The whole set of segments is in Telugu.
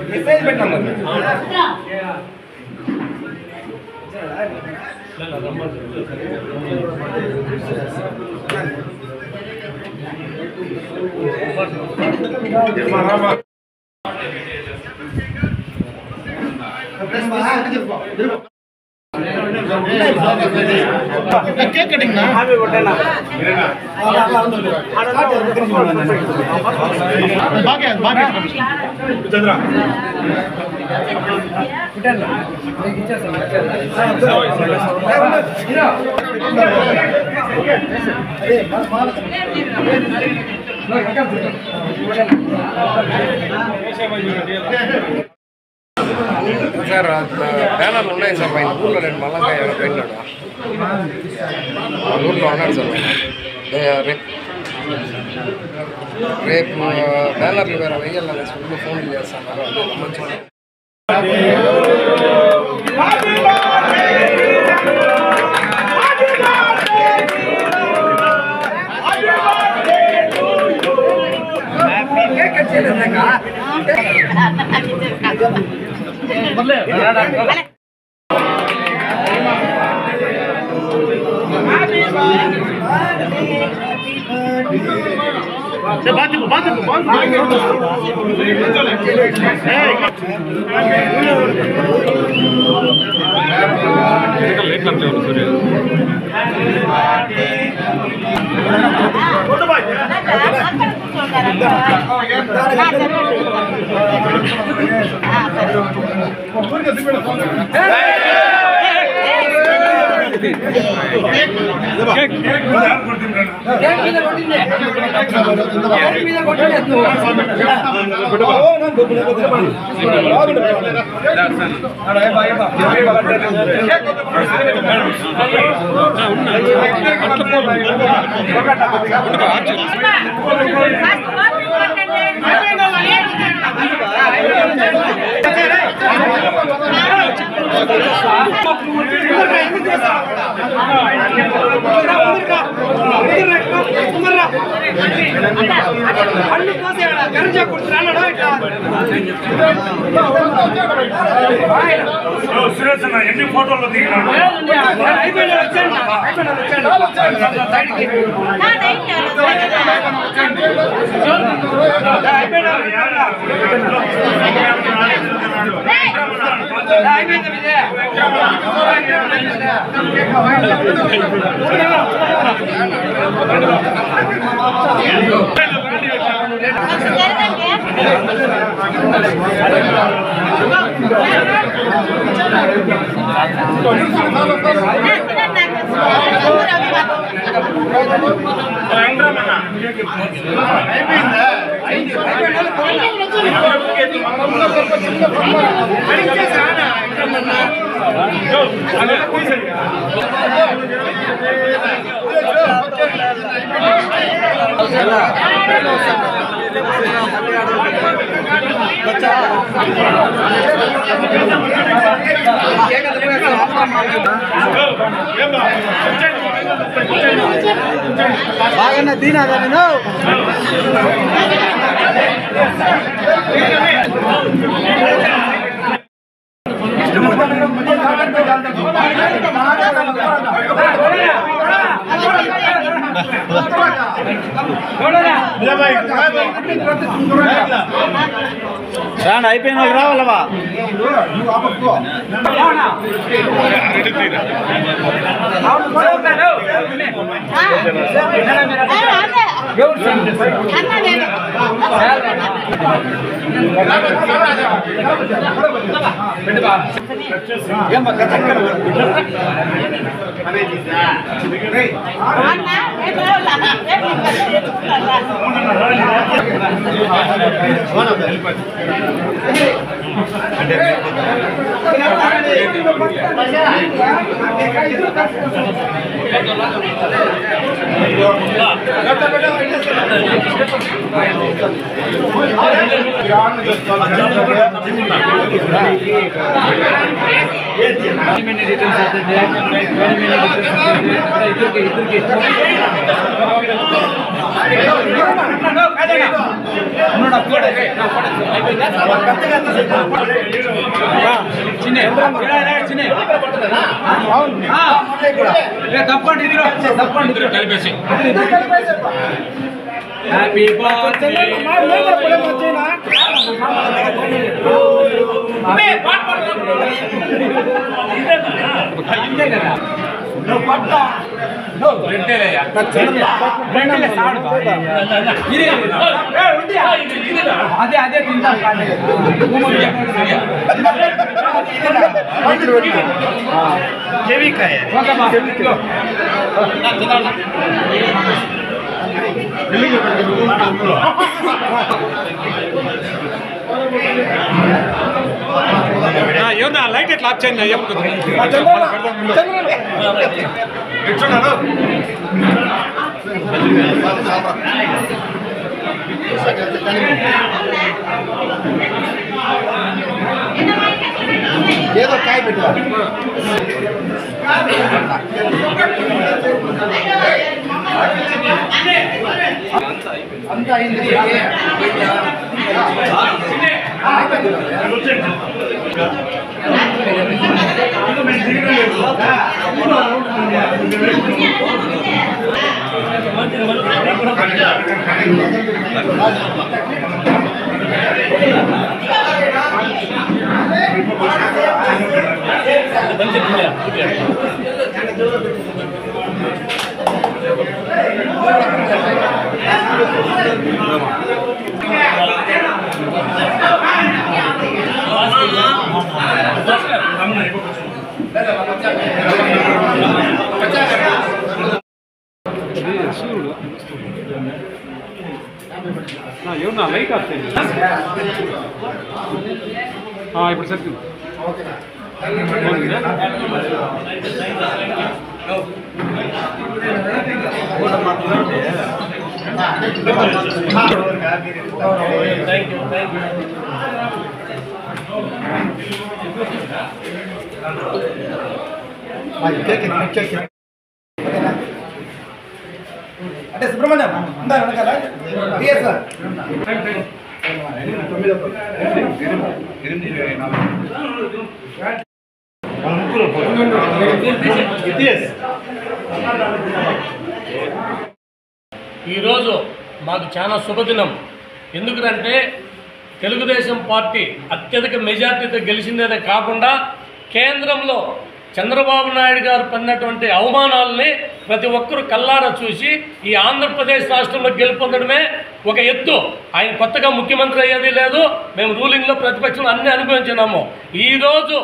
మెసేజ్ పెట్టాను కేక్ కటింగ్ నా హామీ కొట్టేనా బాగా బాగా చంద్ర కుటేనా మీకు ఇచ్చేసాను అరే మాల సార్ బ్యానర్లు ఉన్నాయి సార్ పైన ఊళ్ళో నేను మళ్ళంగా ఎవరో పెట్టినాడు ఊళ్ళో ఉన్నాడు సార్ రేపు బ్యానర్లు వేరే వెయ్యాలని స్కూల్లో ఫోన్లు చేస్తున్నారు సురేష్ అన్న ఎన్ని ఫోటోలు దిగినాడు బాగా దీనా నేను రాండి అయిపోయిన వాళ్ళు రావాలవా కలిపేసి హ్యాపీ బర్త్డే అదే అదే తింటా ఏమన్నా లైట్ ఎట్లా ఆఫ్ చేయండి ఏదో కాయ పెట్టు అంతా అయింది ఏమన్నా లైట్ ఆఫ్ చేయండి ఇప్పుడు సరిగ్గా అంటే సుబ్రహ్మణ్యం అందా వెనకాల సార్ ఈరోజు మాకు చాలా శుభదినం. ఎందుకంటే తెలుగుదేశం పార్టీ అత్యధిక మెజార్టీతో గెలిచిందే కాకుండా కేంద్రంలో చంద్రబాబు నాయుడు గారు పడినటువంటి అవమానాలని ప్రతి ఒక్కరూ కల్లారా చూసి ఈ ఆంధ్రప్రదేశ్ రాష్ట్రంలో గెలుపొందడమే ఒక ఎత్తు. ఆయన కొత్తగా ముఖ్యమంత్రి అయ్యేది లేదు, మేము రూలింగ్లో ప్రతిపక్షంలో అన్నీ అనుభవించినాము. ఈరోజు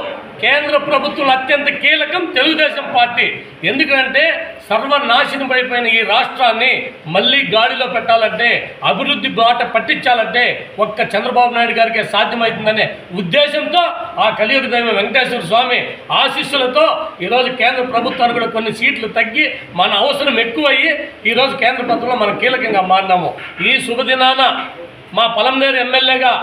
కేంద్ర ప్రభుత్వం అత్యంత కీలకం తెలుగుదేశం పార్టీ. ఎందుకంటే సర్వనాశనం అయిపోయిన ఈ రాష్ట్రాన్ని మళ్ళీ గాడిలో పెట్టాలంటే, అభివృద్ధి బాట పట్టించాలంటే ఒక్క చంద్రబాబు నాయుడు గారికి సాధ్యమవుతుందనే ఉద్దేశంతో ఆ కలియుగ దైవం వెంకటేశ్వర స్వామి ఆశీస్సులతో ఈరోజు కేంద్ర ప్రభుత్వానికి కూడా కొన్ని సీట్లు తగ్గి మన అవసరం ఎక్కువయ్యి ఈరోజు కేంద్ర ప్రభుత్వంలో మనం కీలకంగా మారినాము. ఈ శుభదినాన మా పలంనేరు ఎమ్మెల్యేగా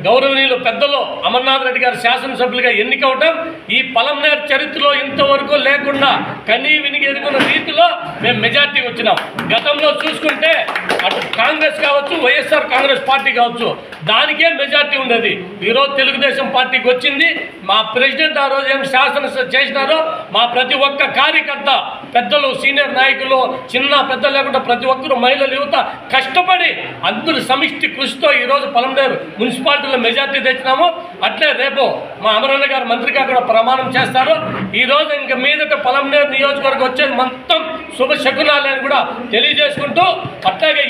గౌరవనీయులు పెద్దలు అమర్నాథ్ రెడ్డి గారు శాసనసభ్యులుగా ఎన్నికవటం ఈ పలంనేరు చరిత్రలో ఇంతవరకు లేకుండా కనీ వినిగి ఎదుగున్న రీతిలో మేము మెజార్టీ వచ్చినాం. గతంలో చూసుకుంటే అటు కాంగ్రెస్ కావచ్చు, వైఎస్ఆర్ కాంగ్రెస్ పార్టీ కావచ్చు, దానికే మెజార్టీ ఉండేది. ఈరోజు తెలుగుదేశం పార్టీకి వచ్చింది. మా ప్రెసిడెంట్ ఆ రోజు ఏం శాసనసభ చేసినారో మా ప్రతి ఒక్క కార్యకర్త, పెద్దలు, సీనియర్ నాయకులు, చిన్న పెద్ద లేకుండా ప్రతి ఒక్కరు, మహిళలు, యువత కష్టపడి అందరూ సమిష్టి కృషితో ఈరోజు పలంనేరు మున్సిపాలిటీలో మెజార్టీ తెచ్చినాము. అట్లే రేపు మా అమరన్న గారు మంత్రిగా కూడా ప్రమాణం చేస్తారు. ఈరోజు ఇంకా మీదట పలంనేరు నియోజకవర్గం వచ్చేది మొత్తం శుభ శకునాలని కూడా తెలియజేసుకుంటూ, అట్లాగే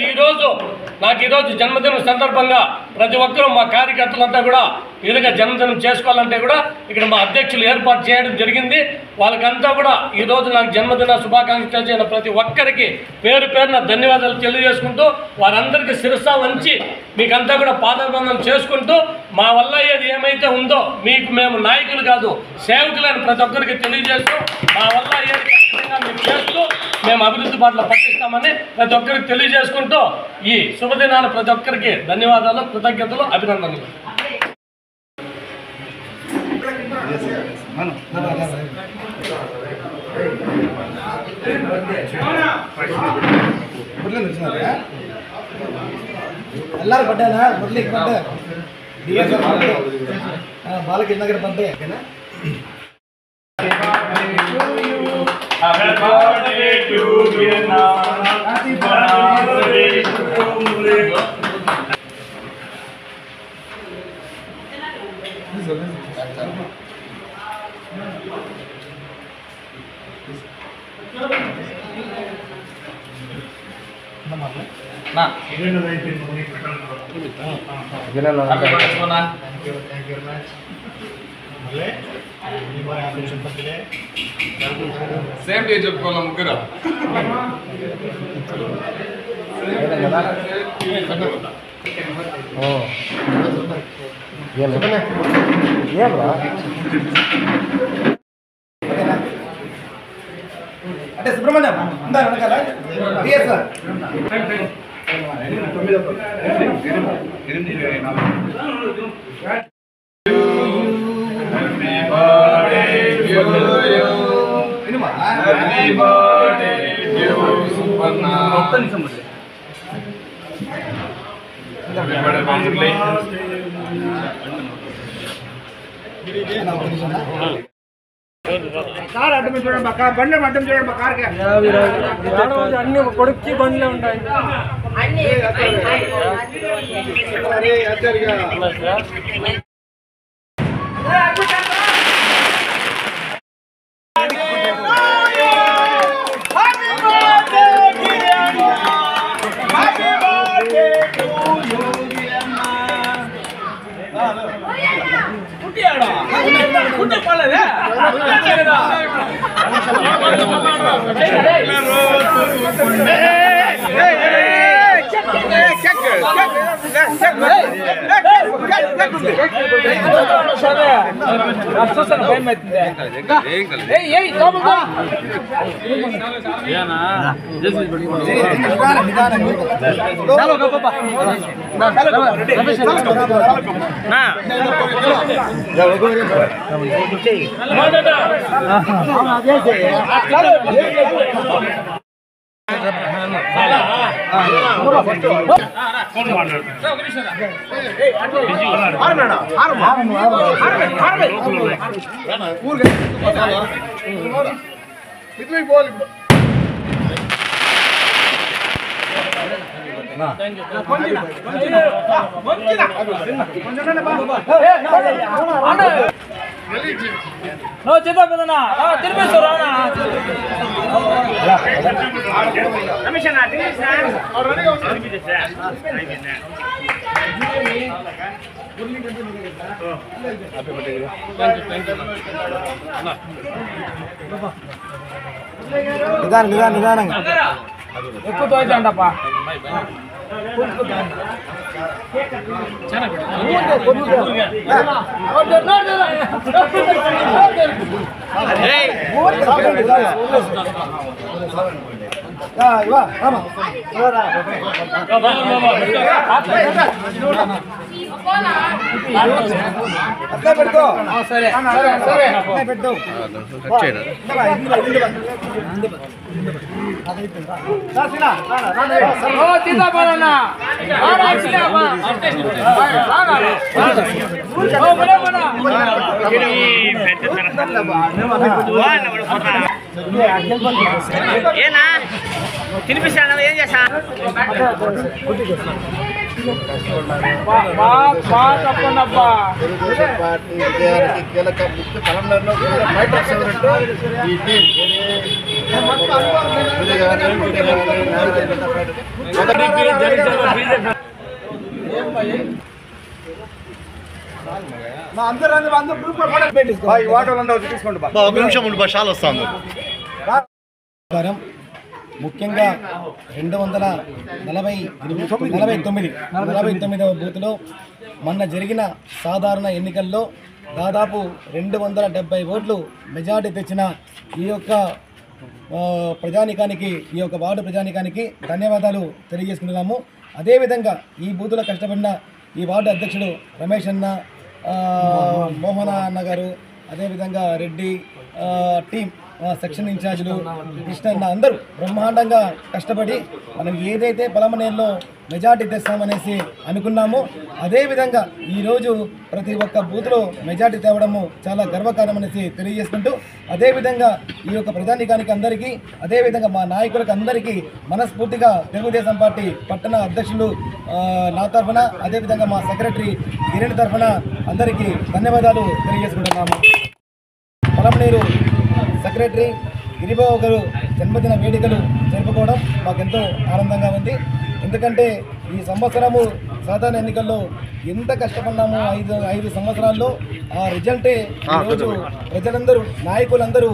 నాకు ఈరోజు జన్మదినం సందర్భంగా ప్రతి ఒక్కరూ మా కార్యకర్తలంతా కూడా ఈరోజు జన్మదినం చేసుకోవాలంటే కూడా ఇక్కడ మా అధ్యక్షులు ఏర్పాటు చేయడం జరిగింది. వాళ్ళకంతా కూడా ఈరోజు నాకు జన్మదిన శుభాకాంక్షలు చేసిన ప్రతి ఒక్కరికి పేరు పేరున ధన్యవాదాలు తెలియజేసుకుంటూ, వారందరికీ శిరసా వంచి మీకంతా కూడా పాదాభివందనం చేసుకుంటూ, మా వల్ల ఏది ఏమైతే ఉందో మీకు మేము నాయకులు కాదు సేవకులని ప్రతి ఒక్కరికి తెలియజేస్తూ, మా వల్ల ఏది ఖచ్చితంగా మేము చేస్తూ మేము అభివృద్ధి బాటలో పట్టిస్తామని ప్రతి ఒక్కరికి తెలియజేసుకుంటూ ఈ శుభదినాన్ని ప్రతి ఒక్కరికి ధన్యవాదాలు, కృతజ్ఞతలు, అభినందనలు. వచ్చినారా ಎಲ್ಲರೂ ಬಡ್ಡೆನಾ ಮುರಳಿಗೆ ಬಡ್ಡೆ DS ಬಡ್ಡೆ ಬಾಲಕೃಷ್ಣಗರ ಬಡ್ಡೆ ಓಕೆನಾ Happy birthday to you now. Happy birthday to you. నా సేమ్ డే చెప్పుకోవాలి ముగ్గురు అంటే సుబ్రహ్మణ్యం అందరూ వెనకాల DS కార్ అడ్డం చూడండి కార్ బండ్లు అడ్డం చూడండి కార్ అన్ని కొడుక్కి బండ్లే ఉంటాయి నిదానంగా ఎక్కువ తోచండప్పా అట్లే పెట్టుకో సరే పెట్టు ఏనా తినిపిస్తాను ఏం చేస్తా పార్టీ విజయానికి కీలక ముఖ్య తలంలో ఈ టీం ముఖ్యంగా 249వ బూత్లో మొన్న జరిగిన సాధారణ ఎన్నికల్లో దాదాపు 270 ఓట్లు మెజార్టీ తెచ్చిన ఈ యొక్క ప్రజానికానికి ఈ యొక్క వార్డు ప్రజానికానికి ధన్యవాదాలు తెలియజేసుకుంటున్నాము. అదేవిధంగా ఈ బూతులో కష్టపడిన ఈ వార్డు అధ్యక్షుడు రమేష్ అన్న, మోహన అన్న గారు, అదేవిధంగా రెడ్డి టీం సెక్షన్ ఇన్ఛార్జీలు కృష్ణ అందరూ బ్రహ్మాండంగా కష్టపడి మనం ఏదైతే పలమనేరులో మెజార్టీ తెస్తామనేసి అనుకున్నామో అదేవిధంగా ఈరోజు ప్రతి ఒక్క బూత్లో మెజార్టీ తేవడము చాలా గర్వకారణం అనేసి తెలియజేసుకుంటూ అదేవిధంగా ఈ యొక్క ప్రజానీకానికి అందరికీ అదేవిధంగా మా నాయకులకు అందరికీ మనస్ఫూర్తిగా తెలుగుదేశం పార్టీ పట్టణ అధ్యక్షులు నా తరఫున అదేవిధంగా మా సెక్రటరీ కిరణ్ తరఫున అందరికీ ధన్యవాదాలు తెలియజేసుకుంటున్నాము. పలమనేరు సెక్రటరీ గిరిబాబు గారు జన్మదిన వేడుకలు జరుపుకోవడం మాకెంతో ఆనందంగా ఉంది. ఎందుకంటే ఈ సంవత్సరము సాధారణ ఎన్నికల్లో ఎంత కష్టపడ్డామో ఐదు సంవత్సరాల్లో ఆ రిజల్టే ఈరోజు ప్రజలందరూ నాయకులందరూ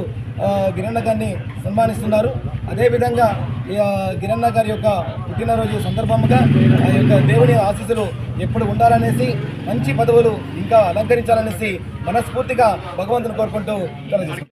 గిరన్న గారిని సన్మానిస్తున్నారు. అదేవిధంగా గిరన్న గారి యొక్క పుట్టినరోజు సందర్భంగా ఆ యొక్క దేవుని ఆశీస్సులు ఎప్పుడు ఉండాలనేసి మంచి పదవులు ఇంకా అలంకరించాలనేసి మనస్ఫూర్తిగా భగవంతుని కోరుకుంటూ తెలియజేస్తున్నాం.